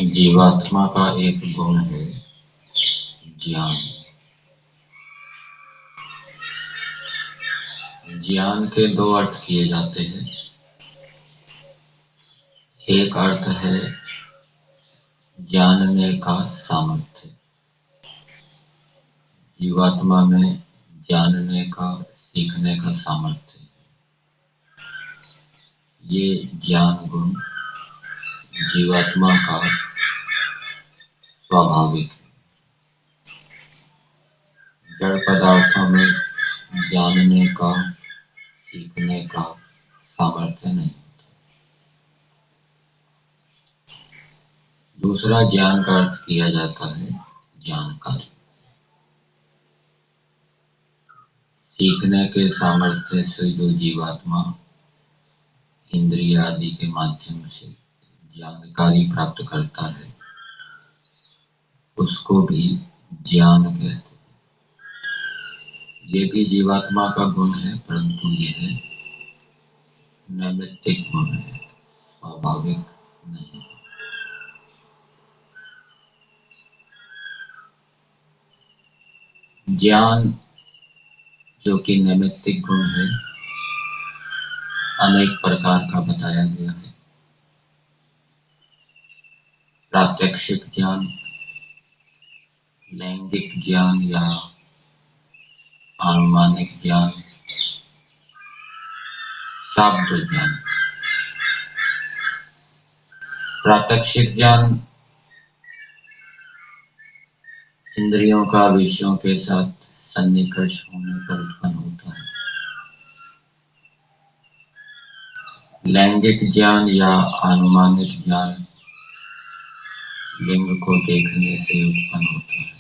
जीवात्मा का एक गुण है ज्ञान। ज्ञान के दो अर्थ किए जाते हैं। एक अर्थ है जानने का सामर्थ्य। जीवात्मा में जानने का, सीखने का सामर्थ्य है। ये ज्ञान गुण जीवात्मा का स्वाभाविक है। जड़ पदार्थों में जानने का, सीखने का सामर्थ्य नहीं। दूसरा ज्ञान का अर्थ किया जाता है जानकारी। सीखने के सामर्थ्य से जो जीवात्मा इंद्रिय आदि के माध्यम से जानकारी प्राप्त करता है उसको भी ज्ञान कहते हैं। ये भी जीवात्मा का गुण है, परंतु यह नैमित्तिक गुण है, स्वाभाविक नहीं। ज्ञान जो कि नैमित्तिक गुण है, अनेक प्रकार का बताया गया है। प्रात्यक्षिक ज्ञान, लैंगिक ज्ञान या अनुमानिक ज्ञान, शाब्द ज्ञान। प्रात्यक्षिक ज्ञान इंद्रियों का विषयों के साथ सन्निकर्ष होने पर उत्पन्न होता है। लैंगिक ज्ञान या अनुमानिक ज्ञान लिंग को देखने से उत्पन्न होता है।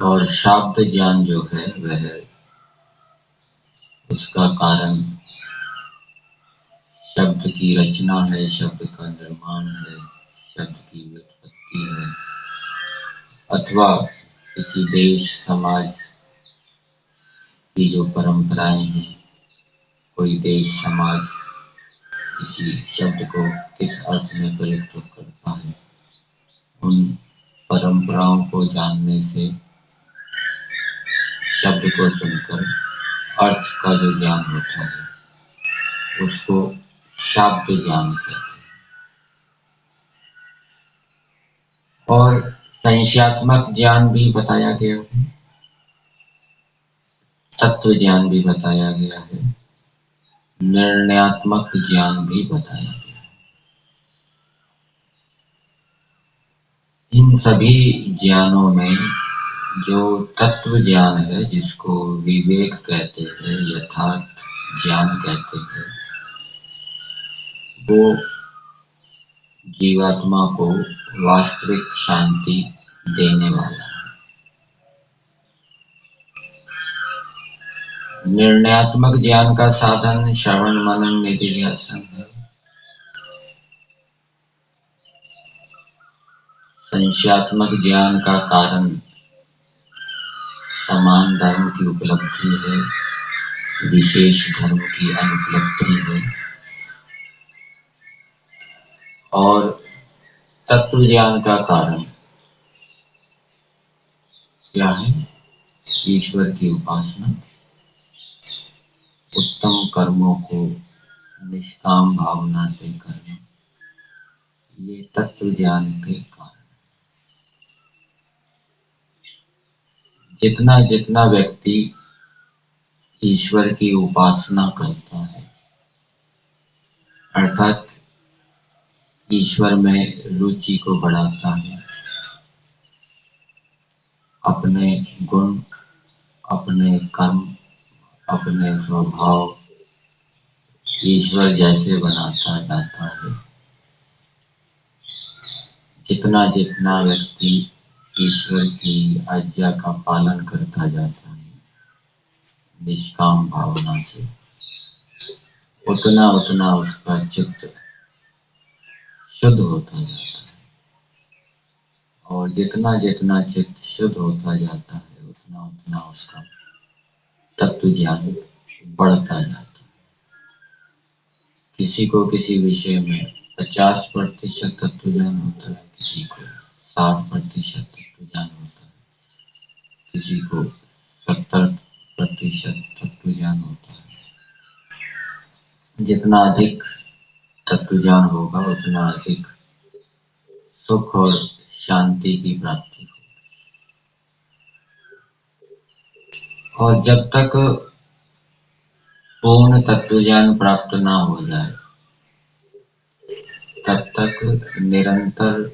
और शाब्द ज्ञान जो है वह उसका कारण शब्द की रचना है, शब्द का निर्माण है, शब्द की व्युत्पत्ति है, अथवा किसी देश समाज की जो परंपराएं हैं। कोई देश समाज किसी शब्द को किस अर्थ में प्रयुक्त करता है, उन परंपराओं को जानने से शब्द को सुनकर अर्थ का जो ज्ञान होता है उसको शाब्द ज्ञान कहते हैं। और संख्यात्मक ज्ञान भी बताया गया है, तत्व ज्ञान भी बताया गया है, निर्णयात्मक ज्ञान भी बताया गया है। इन सभी ज्ञानों में जो तत्व ज्ञान है, जिसको विवेक कहते हैं, यथार्थ ज्ञान कहते हैं, वो जीवात्मा को वास्तविक शांति देने वाला है। निर्णयात्मक ज्ञान का साधन श्रवण मनन निधिध्यासन है। संख्यात्मक ज्ञान का कारण समान धर्म की उपलब्धि है, विशेष धर्म की अनुपलब्धि है। और तत्व ज्ञान का कारण क्या है? ईश्वर की उपासना, उत्तम कर्मों को निष्काम भावना से करना, ये तत्व ज्ञान के कारण। जितना जितना व्यक्ति ईश्वर की उपासना करता है, अर्थात ईश्वर में रुचि को बढ़ाता है, अपने गुण, अपने कर्म, अपने स्वभाव ईश्वर जैसे बनाता जाता है, जितना जितना व्यक्ति ईश्वर की आज्ञा का पालन करता जाता है निष्काम भावना से, उतना उतना उसका चित्त शुद्ध होता जाता है। और जितना जितना चित्त शुद्ध होता जाता है उतना उतना उसका तत्व ज्ञान बढ़ता जाता है। किसी को किसी विषय में 50% तत्व ज्ञान होता है, किसी को 60% तत्व ज्ञान होता है, किसी को 70% तत्व ज्ञान होता है। जितना अधिक तत्व ज्ञान होगा उतना अधिक सुख और शांति की प्राप्ति हो। और जब तक पूर्ण तत्व ज्ञान प्राप्त ना हो जाए तब तक निरंतर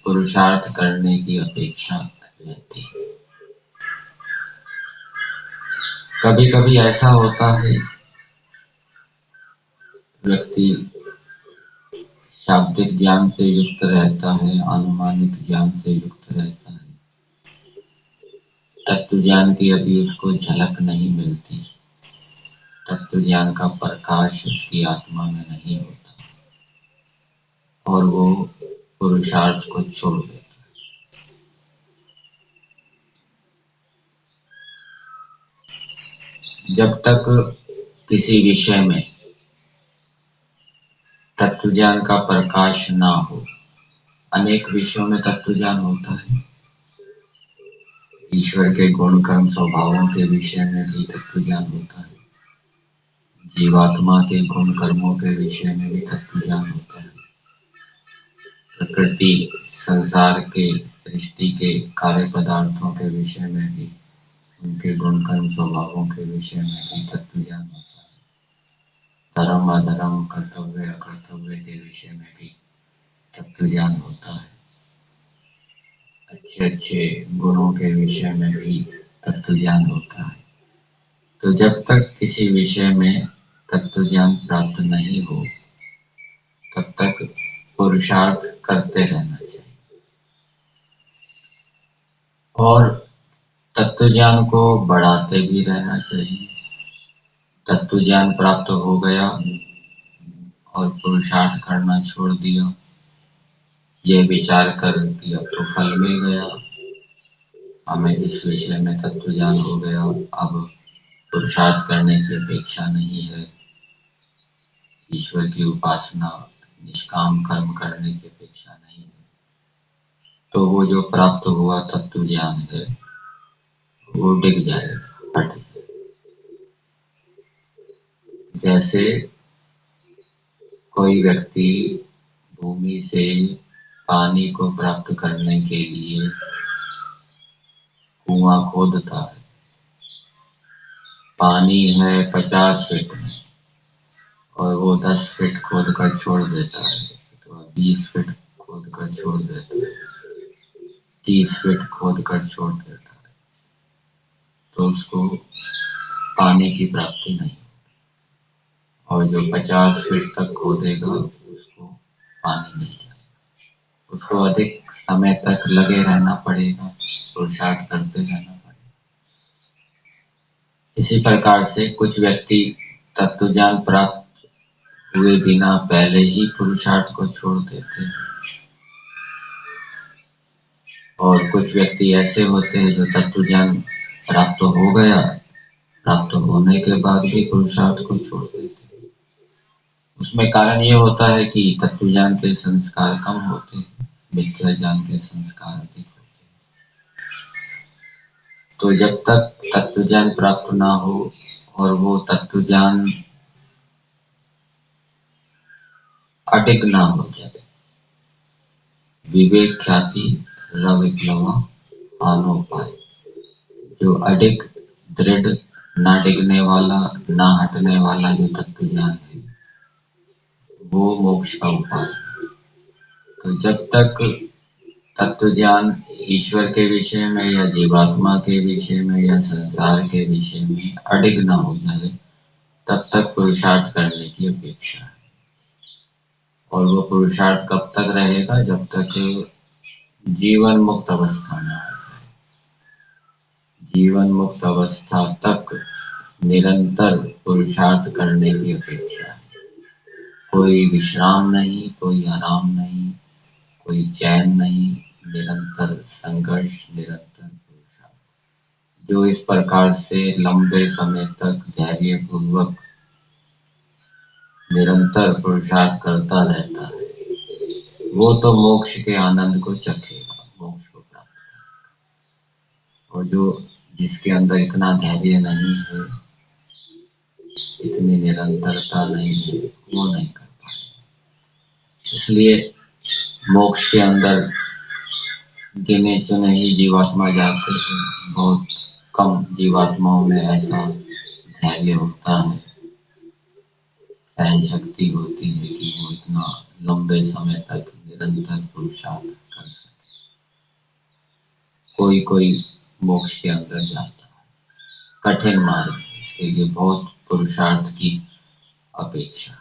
पुरुषार्थ करने की अपेक्षा रहती है। कभी कभी ऐसा होता है व्यक्ति शाब्दिक ज्ञान से युक्त रहता है, अनुमानिक ज्ञान से युक्त रहता है, तत्व ज्ञान की अभी उसको झलक नहीं मिलती, तत्व ज्ञान का प्रकाश उसकी आत्मा में नहीं होता और वो पुरुषार्थ को छोड़ देता। जब तक किसी विषय में तत्व ज्ञान का प्रकाश ना हो, अनेक विषयों में तत्व ज्ञान होता है, ईश्वर के गुण कर्म स्वभावों के विषय में भी तत्व ज्ञान होता है, जीवात्मा के गुण कर्मों के विषय में भी तत्व ज्ञान होता है, प्रकृति संसार के सृष्टि के कार्य पदार्थों के विषय में भी, उनके गुण कर्म स्वभावों के विषय में भी तत्व ज्ञान होता है, धर्म अधर्म कर्तव्य अकर्तव्य के विषय में भी तत्व ज्ञान होता है, अच्छे अच्छे गुणों के विषय में भी तत्व ज्ञान होता है। तो जब तक किसी विषय में तत्व ज्ञान प्राप्त नहीं हो तब तक पुरुषार्थ करते रहना चाहिए और तत्व ज्ञान को बढ़ाते भी रहना चाहिए। तत्व ज्ञान प्राप्त हो गया और पुरुषार्थ करना छोड़ दिया, ये विचार कर कि अब तो फल मिल गया, हमें इस विषय में तत्व ज्ञान हो गया, अब पुरुषार्थ करने की अपेक्षा नहीं है, ईश्वर की उपासना निष्काम कर्म करने की अपेक्षा नहीं है, तो वो जो प्राप्त हुआ तत्व ज्ञान है वो डिग जाएगा, हट जाएगा। जैसे कोई व्यक्ति भूमि से पानी को प्राप्त करने के लिए कुआं खोदता है, पानी है 50 फीट में और वो 10 फीट खोद कर छोड़ देता है, तो 20 फीट खोद कर छोड़ देता है, 30 फीट खोद कर छोड़ देता है, तो उसको पानी की प्राप्ति नहीं। और जो 50 फीट तक खोदेगा उसको पानी मिल जाएगा, उसको अधिक समय तक लगे रहना पड़ेगा, पुरुषार्थ करते रहना पड़ेगा। इसी प्रकार से कुछ व्यक्ति तत्व ज्ञान प्राप्त हुए बिना पहले ही पुरुषार्थ को छोड़ देते हैं और कुछ व्यक्ति ऐसे होते हैं जो तत्व ज्ञान प्राप्त हो गया, प्राप्त होने के बाद भी पुरुषार्थ को छोड़ देते हैं। उसमें कारण ये होता है कि तत्व ज्ञान के संस्कार कम होते हैं, मिथ्या ज्ञान के संस्कार अधिक होते हैं। तो जब तक तत्व ज्ञान प्राप्त ना हो और वो तत्व ज्ञान अडिग ना हो जाए, विवेक ख्याति रविप्लवा आनो पाए, जो अडिग दृढ़ ना डिगने वाला ना हटने वाला जो तत्व ज्ञान है वो मोक्ष का उपाय है। तो जब तक तत्व ज्ञान ईश्वर के विषय में या जीवात्मा के विषय में या संसार के विषय में अडिग न हो जाए तब तक पुरुषार्थ करने की अपेक्षा है। और वो पुरुषार्थ कब तक रहेगा? जब तक जीवन मुक्त अवस्था में है। जीवन मुक्त अवस्था तक निरंतर पुरुषार्थ करने की अपेक्षा है। कोई विश्राम नहीं, कोई आराम नहीं, कोई चैन नहीं, निरंतर संघर्ष, निरंतर पुरुषार्थ। जो इस प्रकार से लंबे समय तक धैर्य पूर्वक निरंतर पुरुषार्थ करता रहता है, वो तो मोक्ष के आनंद को चखेगा, मोक्ष को प्राप्त। और जो जिसके अंदर इतना धैर्य नहीं है, इतनी निरंतरता नहीं है, वो नहीं कर पाएगा। इसलिए मोक्ष के अंदर गिने चुने ही जीवात्मा जाते हैं। बहुत कम जीवात्माओं में ऐसा धैर्य होता है, सहन शक्ति होती है कि वो इतना लंबे समय तक निरंतर पुरुषार्थ कर सके। कोई कोई मोक्ष के अंदर जाता है, कठिन मार्ग, इसके लिए बहुत पुरुषार्थ की अपेक्षा।